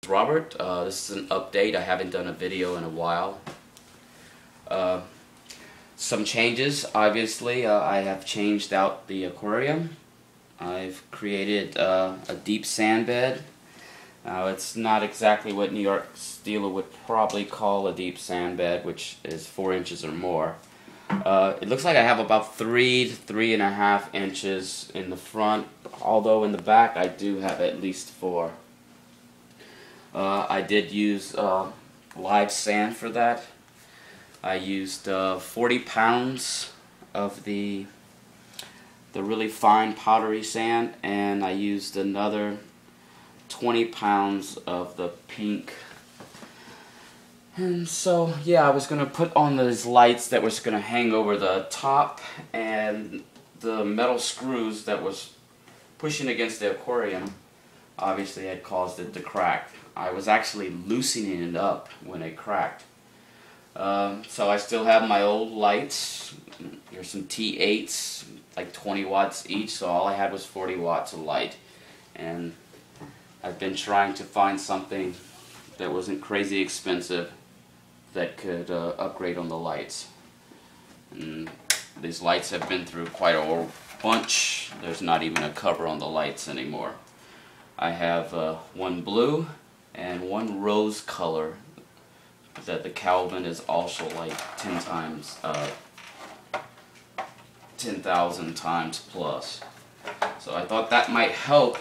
Robert. This is an update. I haven't done a video in a while. Some changes, obviously. I have changed out the aquarium. I've created a deep sand bed. Now, it's not exactly what New York dealer would probably call a deep sand bed, which is 4 inches or more. It looks like I have about 3 to 3.5 inches in the front, although in the back I do have at least 4. I did use live sand for that. I used 40 pounds of the really fine powdery sand, and I used another 20 pounds of the pink. And so, yeah, I was going to put on those lights that was going to hang over the top, and the metal screws that was pushing against the aquarium obviously had caused it to crack. I was actually loosening it up when it cracked. So I still have my old lights. There's some T8s, like 20 watts each, so all I had was 40 watts of light. And I've been trying to find something that wasn't crazy expensive that could upgrade on the lights. And these lights have been through quite a bunch. There's not even a cover on the lights anymore. I have one blue and one rose color that the Kelvin is also like 10,000 times plus. So I thought that might help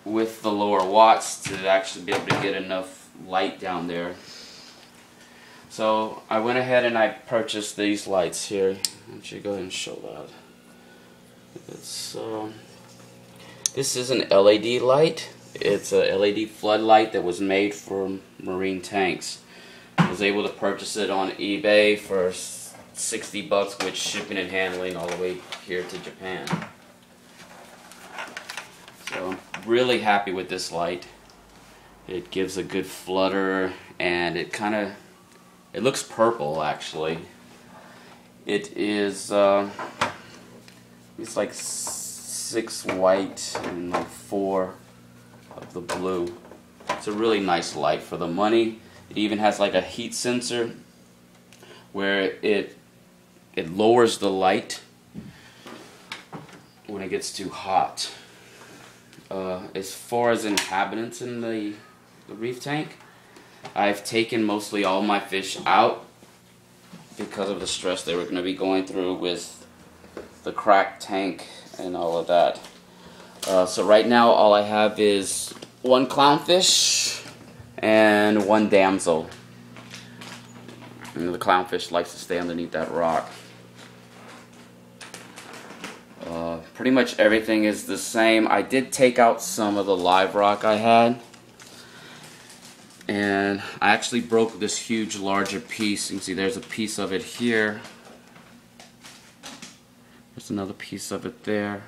with the lower watts to actually be able to get enough light down there. So I went ahead and I purchased these lights here. Why don't you go ahead and show that? It's this is an LED light. It's a LED floodlight that was made for marine tanks. I was able to purchase it on eBay for $60 with shipping and handling all the way here to Japan. So I'm really happy with this light. It gives a good flutter, and it looks purple actually. It is it's like 6 white and like 4 of the blue. It's a really nice light for the money. It even has like a heat sensor where it lowers the light when it gets too hot. As far as inhabitants in the reef tank, I've taken mostly all my fish out because of the stress they were going to be going through with the cracked tank and all of that. So right now all I have is 1 clownfish and 1 damsel. And the clownfish likes to stay underneath that rock. Pretty much everything is the same. I did take out some of the live rock I had, and I actually broke this huge larger piece. You can see there's a piece of it here. There's another piece of it there,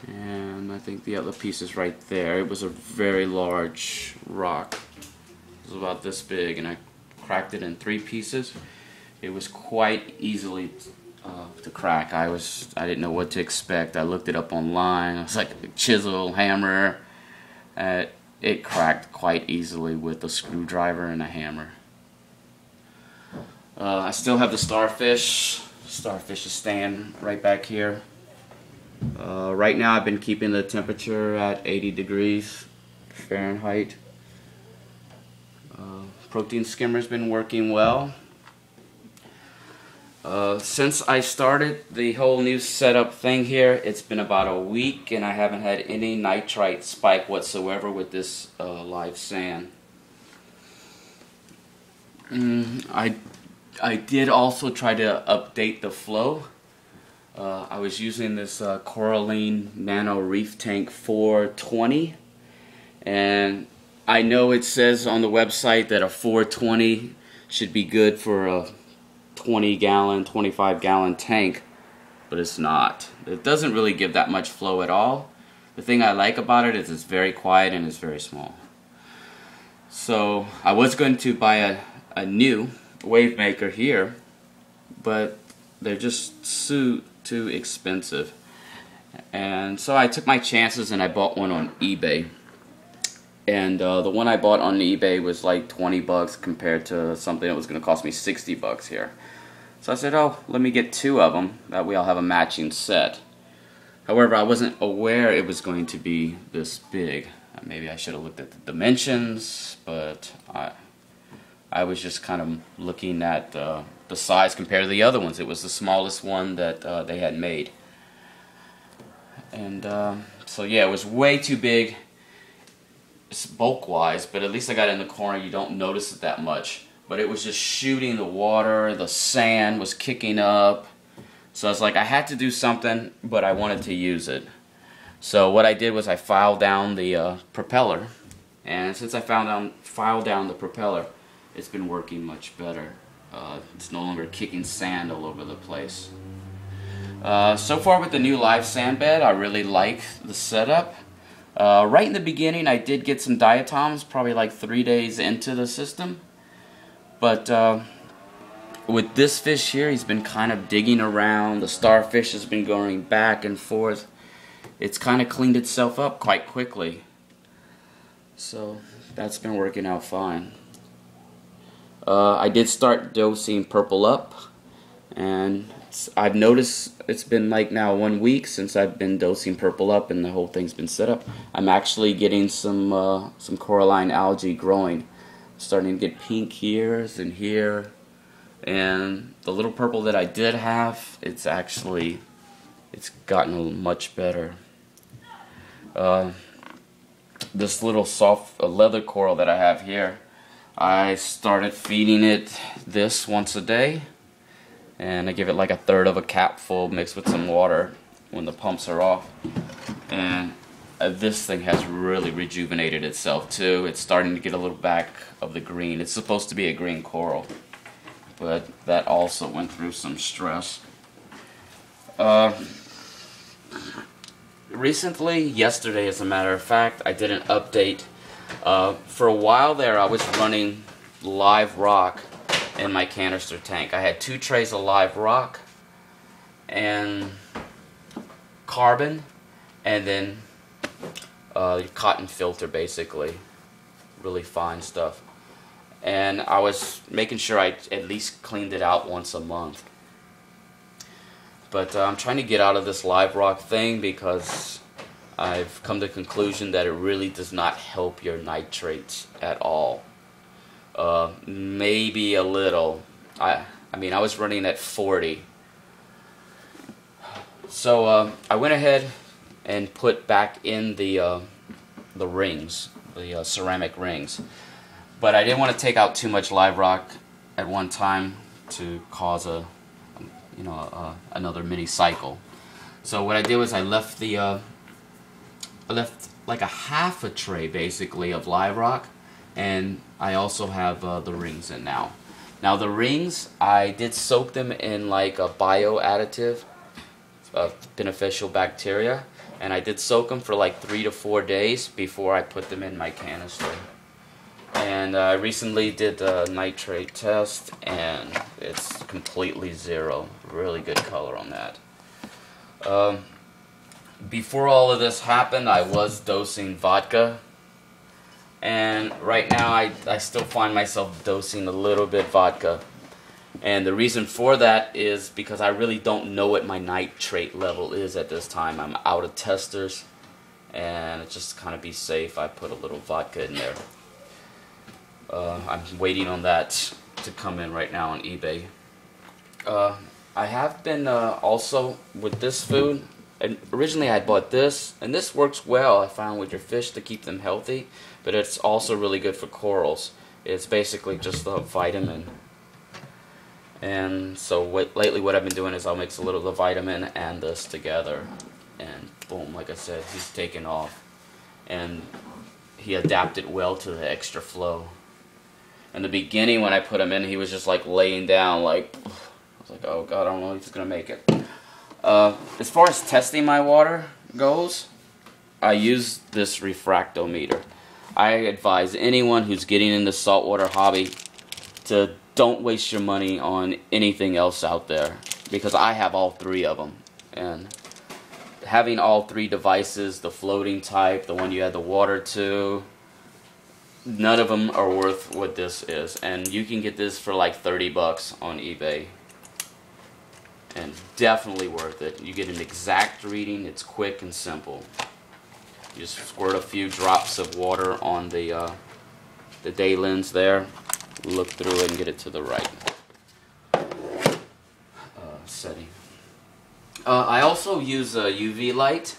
and I think the other piece is right there. It was a very large rock. It was about this big, and I cracked it in 3 pieces. It was quite easily to crack. I didn't know what to expect. I looked it up online. I was like, chisel, hammer. It cracked quite easily with a screwdriver and a hammer. I still have the starfish. Starfish is staying right back here. Right now I've been keeping the temperature at 80 degrees Fahrenheit. Protein skimmer's been working well. Since I started the whole new setup thing here, it's been about a week, and I haven't had any nitrite spike whatsoever with this live sand. I did also try to update the flow. I was using this Coralline Nano Reef Tank 420, and I know it says on the website that a 420 should be good for a 20-gallon, 25-gallon tank, but it's not. It doesn't really give that much flow at all. The thing I like about it is it's very quiet and it's very small. So I was going to buy a new wave maker here, but they're just too expensive. And so I took my chances and I bought one on eBay. And the one I bought on eBay was like 20 bucks compared to something that was going to cost me 60 bucks here. So I said, oh, let me get 2 of them. That way I'll have a matching set. However, I wasn't aware it was going to be this big. Maybe I should have looked at the dimensions, but I was just kind of looking at the size compared to the other ones. It was the smallest one that they had made. And so yeah, it was way too big bulk-wise, but at least I got it in the corner. You don't notice it that much. But it was just shooting the water, the sand was kicking up. So I was like, I had to do something, but I wanted to use it. So what I did was I filed down the propeller, and since I filed down the propeller, it's been working much better. It's no longer kicking sand all over the place. So far with the new live sand bed, I really like the setup. Right in the beginning, I did get some diatoms, probably like 3 days into the system. But with this fish here, he's been kind of digging around. The starfish has been going back and forth. It's kind of cleaned itself up quite quickly. So that's been working out fine. I did start dosing Purple Up, and I've noticed it's been like now 1 week since I've been dosing Purple Up and the whole thing's been set up. I'm actually getting some coralline algae growing. Starting to get pink here and here, and the little purple that I did have, it's gotten much better. This little soft leather coral that I have here, I started feeding it this once a day, and I give it like 1/3 of a capful mixed with some water when the pumps are off, and this thing has really rejuvenated itself too. It's starting to get a little back of the green. It's supposed to be a green coral, but that also went through some stress. Recently, yesterday as a matter of fact, I did an update. For a while there, I was running live rock in my canister tank. I had 2 trays of live rock and carbon, and then cotton filter, basically, really fine stuff. And I was making sure I at least cleaned it out once a month. But I'm trying to get out of this live rock thing because I've come to the conclusion that it really does not help your nitrates at all. Maybe a little. I mean, I was running at 40. So I went ahead and put back in the rings, the ceramic rings. But I didn't want to take out too much live rock at one time to cause another mini cycle. So what I did was I left like a half a tray basically of live rock, and I also have the rings in now. Now the rings, I did soak them in like a bio additive of beneficial bacteria, and I did soak them for like 3 to 4 days before I put them in my canister. And I recently did a nitrate test, and it's completely 0. Really good color on that. Before all of this happened, I was dosing vodka, and right now I still find myself dosing a little bit vodka. And the reason for that is because I really don't know what my nitrate level is at this time. I'm out of testers, and just to kind of be safe, I put a little vodka in there. I'm waiting on that to come in right now on eBay. I have been also with this food, and originally I bought this, and this works well, I found, with your fish to keep them healthy, but it's also really good for corals. It's basically just a vitamin. And so lately what I've been doing is I'll mix a little of the vitamin and this together, and boom, like I said, he's taken off. And he adapted well to the extra flow. In the beginning when I put him in, he was just like laying down, like, I was like, oh god, I don't know if he's gonna make it. As far as testing my water goes, I use this refractometer. I advise anyone who's getting in the saltwater hobby to don't waste your money on anything else out there, because I have all 3 of them. And having all 3 devices, the floating type, the one you add the water to, none of them are worth what this is, and you can get this for like 30 bucks on eBay, and definitely worth it. You get an exact reading. It's quick and simple. You just squirt a few drops of water on the day lens there, look through it and get it to the right setting. I also use a UV light,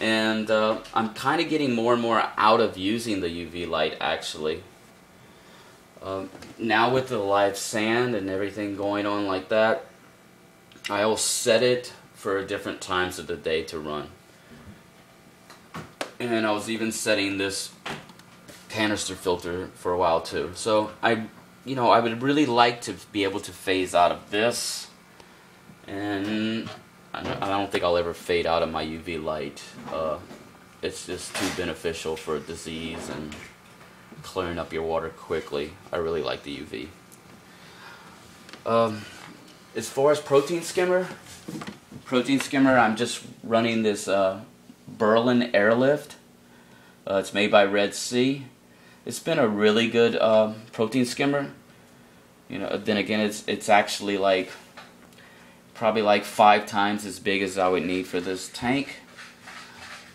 and I'm kind of getting more and more out of using the UV light actually. Now with the live sand and everything going on like that, I'll set it for different times of the day to run. And I was even setting this canister filter for a while too. So I would really like to be able to phase out of this, and I don't think I'll ever fade out of my UV light. It's just too beneficial for disease and clearing up your water quickly. I really like the UV. As far as protein skimmer, I'm just running this Berlin Airlift. It's made by Red Sea. It's been a really good protein skimmer. Then again, it's actually like probably like 5 times as big as I would need for this tank.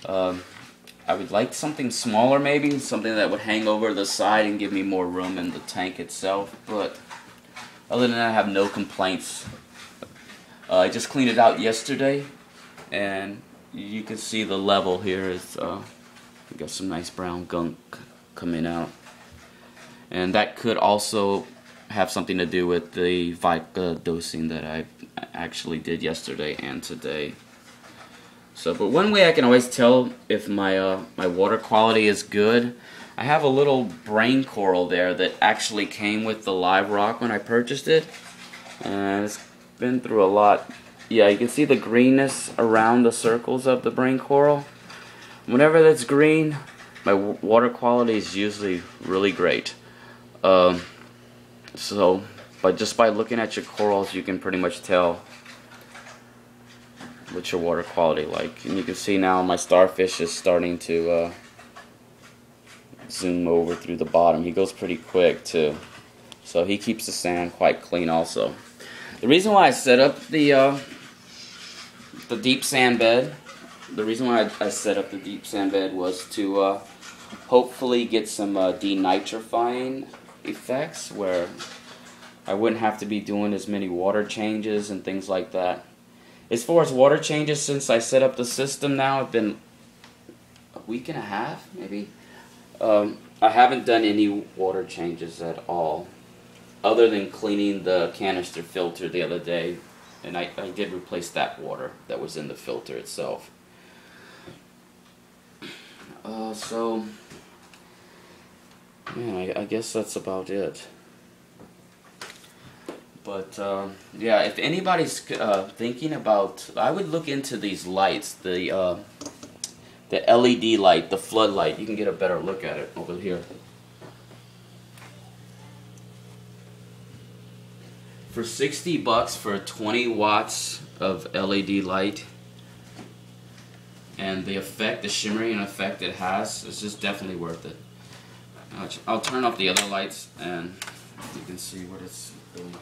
I would like something smaller, maybe something that would hang over the side and give me more room in the tank itself. But other than that, I have no complaints. I just cleaned it out yesterday, and you can see the level here is we got some nice brown gunk coming out, and that could also have something to do with the vodka dosing that I actually did yesterday and today. So, but one way I can always tell if my my water quality is good, I have a little brain coral there that actually came with the live rock when I purchased it, and it's been through a lot. Yeah, you can see the greenness around the circles of the brain coral. Whenever that's green, my water quality is usually really great. So, just by looking at your corals, you can pretty much tell what's your water quality like. And you can see now my starfish is starting to zoom over through the bottom. He goes pretty quick too, so he keeps the sand quite clean also. The reason why I set up the deep sand bed, was to hopefully get some denitrifying effects where I wouldn't have to be doing as many water changes and things like that. As far as water changes, since I set up the system now, it's been a week and a half maybe. I haven't done any water changes at all, other than cleaning the canister filter the other day, and I did replace that water that was in the filter itself. So, yeah, I guess that's about it. But, yeah, if anybody's thinking about, I would look into these lights, the LED light, the floodlight. You can get a better look at it over here. For 60 bucks for 20 watts of LED light, and the effect, the shimmering effect it has, is just definitely worth it. I'll turn off the other lights and you can see what it's doing here.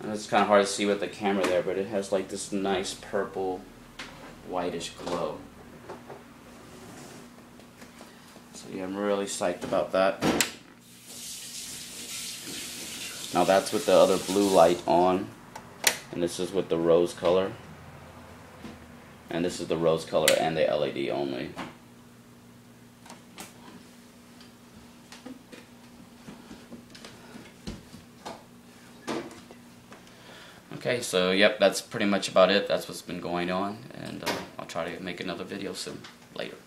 And it's kind of hard to see with the camera there, but it has like this nice purple whitish glow. So yeah, I'm really psyched about that. Now that's with the other blue light on, and this is with the rose color, and this is the rose color and the LED only. Okay, so yep, that's pretty much about it. That's what's been going on, and I'll try to make another video soon. Later.